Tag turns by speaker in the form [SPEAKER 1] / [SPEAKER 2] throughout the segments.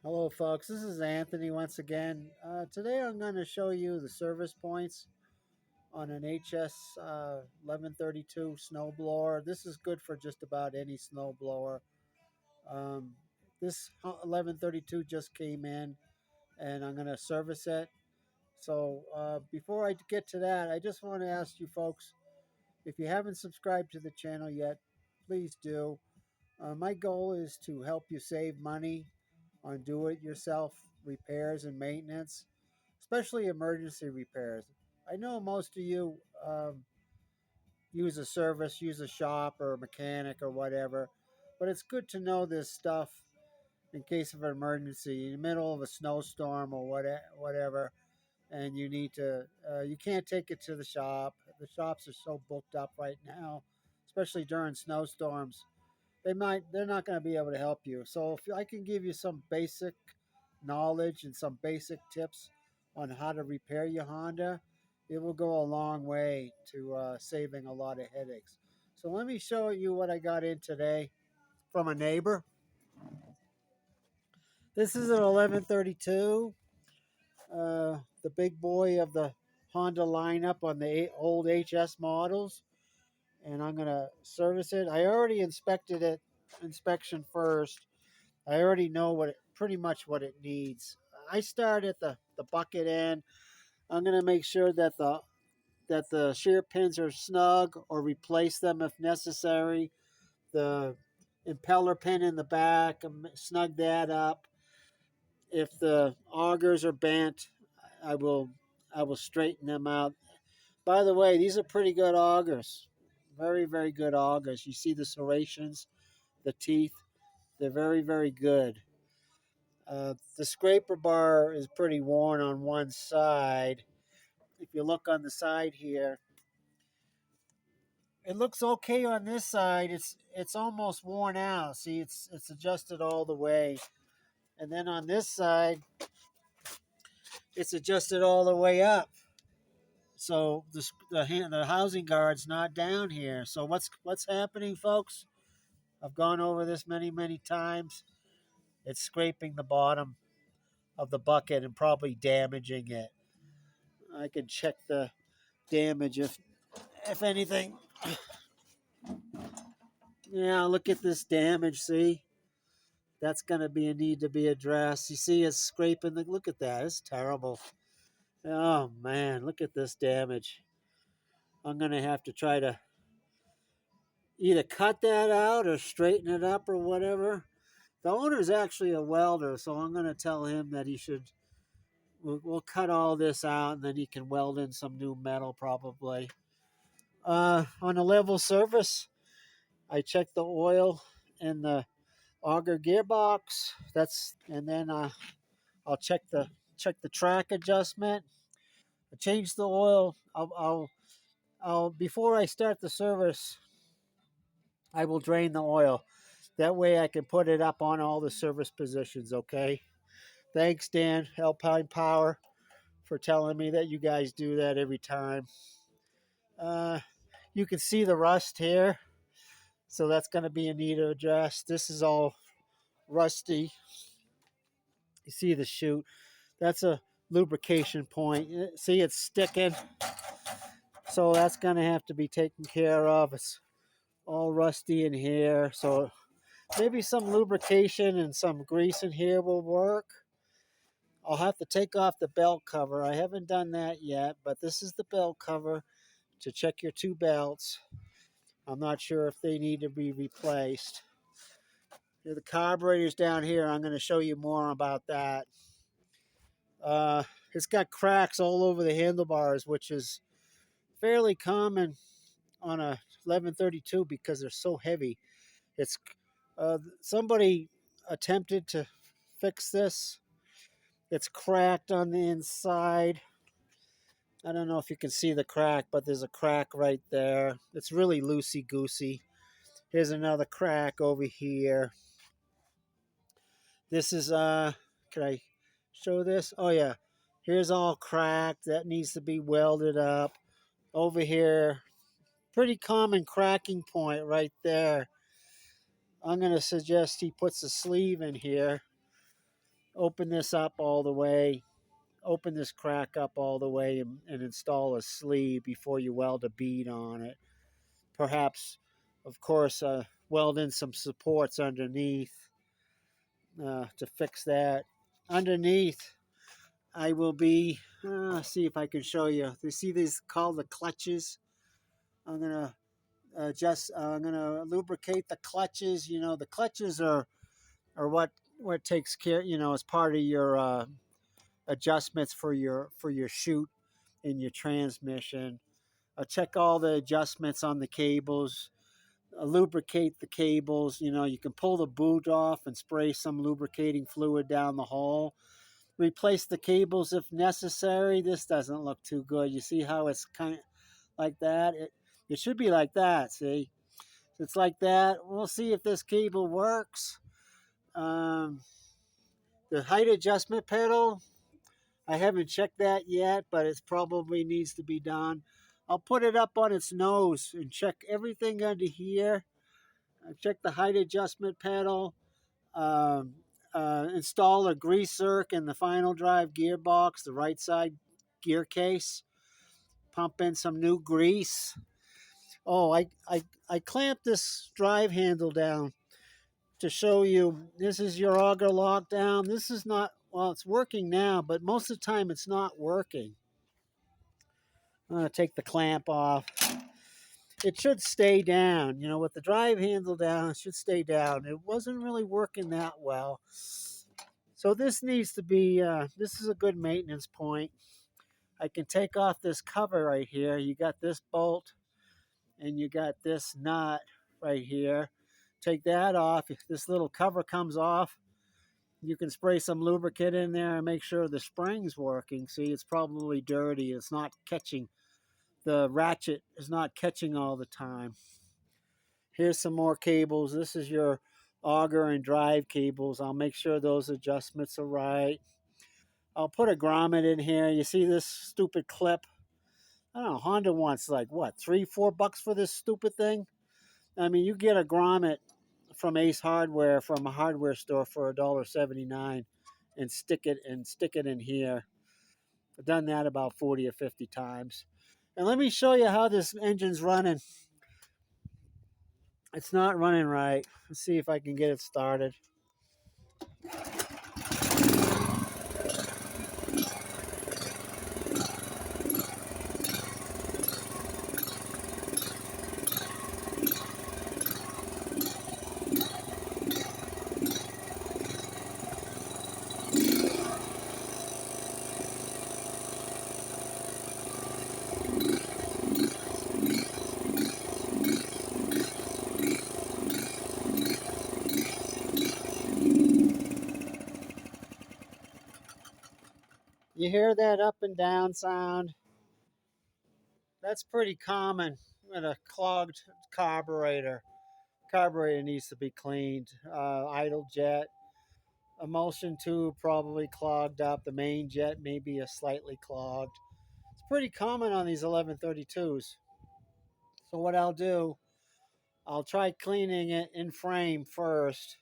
[SPEAKER 1] Hello, folks. This is Anthony once again. Today I'm going to show you the service points on an HS 1132 snowblower. This is good for just about any snowblower. This 1132 just came in and I'm going to service it. So before I get to that, I just want to ask you folks, if you haven't subscribed to the channel yet, please do. My goal is to help you save money on do-it-yourself repairs and maintenance, especially emergency repairs. I know most of you use a service, use a shop or a mechanic or whatever, but it's good to know this stuff in case of an emergency in the middle of a snowstorm or whatever, and you can't take it to the shop. The shops are so booked up right now, especially during snowstorms. They're not going to be able to help you. So if I can give you some basic knowledge and some basic tips on how to repair your Honda, it will go a long way to saving a lot of headaches. So let me show you what I got in today from a neighbor. This is an 1132, the big boy of the Honda lineup on the old HS models, and I'm going to service it. I already inspected it, inspection first. I already know pretty much what it needs. I start at the bucket end. I'm going to make sure that the shear pins are snug or replace them if necessary. The impeller pin in the back, snug that up. If the augers are bent, I will I will straighten them out. By the way, these are pretty good augers. Very, very good augers. You see the serrations, the teeth. They're very, very good. The scraper bar is pretty worn on one side. If you look on the side here, it looks okay on this side. It's almost worn out. See, it's adjusted all the way, and then on this side, it's adjusted all the way up. So the housing guard's not down here. So what's happening, folks? I've gone over this many times. It's scraping the bottom of the bucket and probably damaging it. I can check the damage if anything. Yeah, look at this damage. See, that's going to be a need to be addressed. You see, it's scraping. Look at that. It's terrible. Oh man, look at this damage. I'm going to have to try to either cut that out or straighten it up or whatever. The owner's actually a welder, so I'm going to tell him that he should. We'll cut all this out, and then he can weld in some new metal probably. On a level surface, I check the oil and the auger gearbox. And then I'll check the track adjustment. I change the oil. I'll before I start the service, I will drain the oil. That way I can put it up on all the service positions. Okay. Thanks, Dan Alpine Power, for telling me that you guys do that every time. Uh, you can see the rust here, so that's going to be a need to address. This is all rusty. You see the chute. That's a lubrication point. See, it's sticking. So that's going to have to be taken care of. It's all rusty in here. So maybe some lubrication and some grease in here will work. I'll have to take off the belt cover. I haven't done that yet, but this is the belt cover to check your two belts. I'm not sure if they need to be replaced. The carburetor's down here. I'm going to show you more about that. It's got cracks all over the handlebars, which is fairly common on a 1132 because they're so heavy. It's somebody attempted to fix this. It's cracked on the inside. I don't know if you can see the crack, but there's a crack right there. It's really loosey-goosey. Here's another crack over here. This is, can I show this? Oh, yeah. Here's all cracked. That needs to be welded up. Over here, pretty common cracking point right there. I'm going to suggest he puts a sleeve in here. Open this up all the way. Open this crack up all the way and install a sleeve before you weld a bead on it. Perhaps, of course, weld in some supports underneath to fix that. Underneath, I will be, see if I can show you. You see these called the clutches? I'm going to I'm going to lubricate the clutches. You know, the clutches are what takes care, you know, as part of your adjustments for your chute in your transmission. Check all the adjustments on the cables. Lubricate the cables. You know, you can pull the boot off and spray some lubricating fluid down the hole. Replace the cables if necessary. This doesn't look too good. You see how it's kind of like that? It should be like that, see? It's like that. We'll see if this cable works. Um, the height adjustment pedal, I haven't checked that yet, but it probably needs to be done. I'll put it up on its nose and check everything under here. Check the height adjustment pedal. Um, Install a grease zerk in the final drive gearbox, the right side gear case. Pump in some new grease. Oh, I clamped this drive handle down to show you. This is your auger lockdown. This is not, well, it's working now, but most of the time it's not working. I'm going to take the clamp off. It should stay down. You know, with the drive handle down, it should stay down. It wasn't really working that well. So this needs to be, this is a good maintenance point. I can take off this cover right here. You got this bolt and you got this nut right here. Take that off. If this little cover comes off, you can spray some lubricant in there and make sure the spring's working. See, it's probably dirty. It's not catching. The ratchet is not catching all the time. Here's some more cables. This is your auger and drive cables. I'll make sure those adjustments are right. I'll put a grommet in here. You see this stupid clip? I don't know, Honda wants like what, $3-4 for this stupid thing? I mean, you get a grommet from Ace Hardware from a hardware store for $1.79 and stick it in here. I've done that about 40 or 50 times. And let me show you how this engine's running. It's not running right. Let's see if I can get it started. You hear that up and down sound? That's pretty common with a clogged carburetor. Carburetor needs to be cleaned. Idle jet, emulsion tube probably clogged up. The main jet may be a slightly clogged. It's pretty common on these 1132s. So what I'll do, I'll try cleaning it in frame first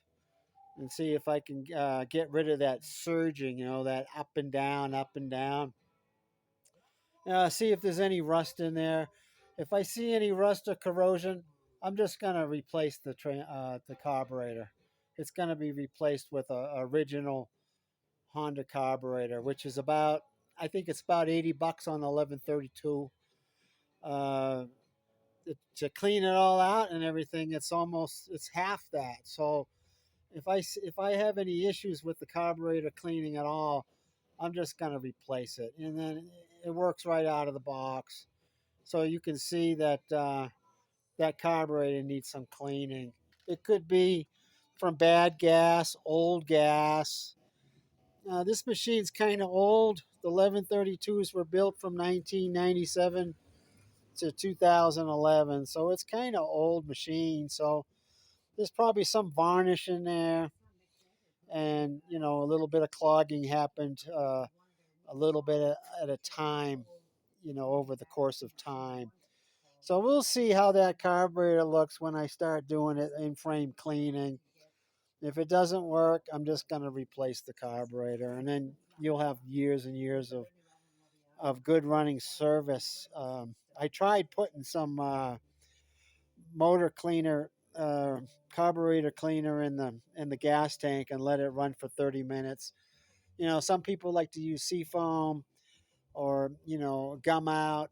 [SPEAKER 1] and see if I can get rid of that surging, you know, that up and down, up and down. See if there's any rust in there. If I see any rust or corrosion, I'm just going to replace the carburetor. It's going to be replaced with a original Honda carburetor, which is about, I think it's about $80 on the 1132. To clean it all out and everything, it's half that. So if I have any issues with the carburetor cleaning at all, I'm just going to replace it, and then it works right out of the box. So you can see that that carburetor needs some cleaning. It could be from bad gas, old gas. This machine's kind of old. The 1132s were built from 1997 to 2011, so it's kind of old machine. So there's probably some varnish in there, and you know, a little bit of clogging happened a little bit at a time, you know, over the course of time. So we'll see how that carburetor looks when I start doing it in frame cleaning. If it doesn't work, I'm just going to replace the carburetor, and then you'll have years and years of good running service. I tried putting some motor cleaner, uh, carburetor cleaner in the gas tank and let it run for 30 minutes. You know, some people like to use seafoam or gum out,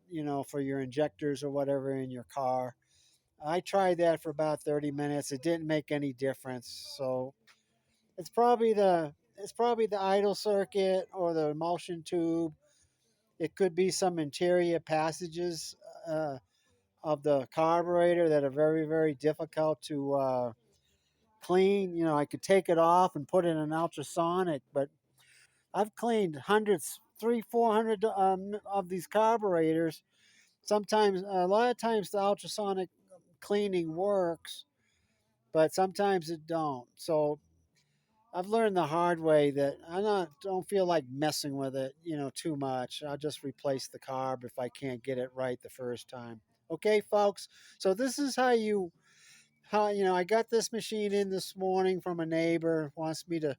[SPEAKER 1] for your injectors or whatever in your car. I tried that for about 30 minutes. It didn't make any difference. So it's probably the idle circuit or the emulsion tube. It could be some interior passages uh, of the carburetor that are very, very difficult to clean. I could take it off and put it in an ultrasonic, but I've cleaned hundreds, 400 of these carburetors. Sometimes, a lot of times, the ultrasonic cleaning works, but sometimes it don't. So I've learned the hard way that don't feel like messing with it, too much. I'll just replace the carb if I can't get it right the first time. Okay, folks. So this is how I got this machine in this morning from a neighbor wants me to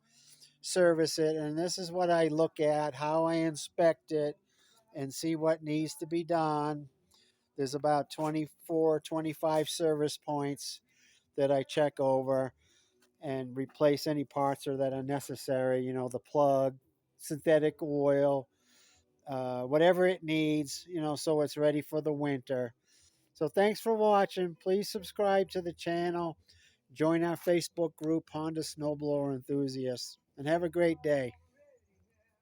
[SPEAKER 1] service it, and this is what I look at, how I inspect it, and see what needs to be done. There's about 24, 25 service points that I check over and replace any parts that are necessary, the plug, synthetic oil, whatever it needs, so it's ready for the winter. So thanks for watching. Please subscribe to the channel. Join our Facebook group, Honda Snowblower Enthusiasts, and have a great day.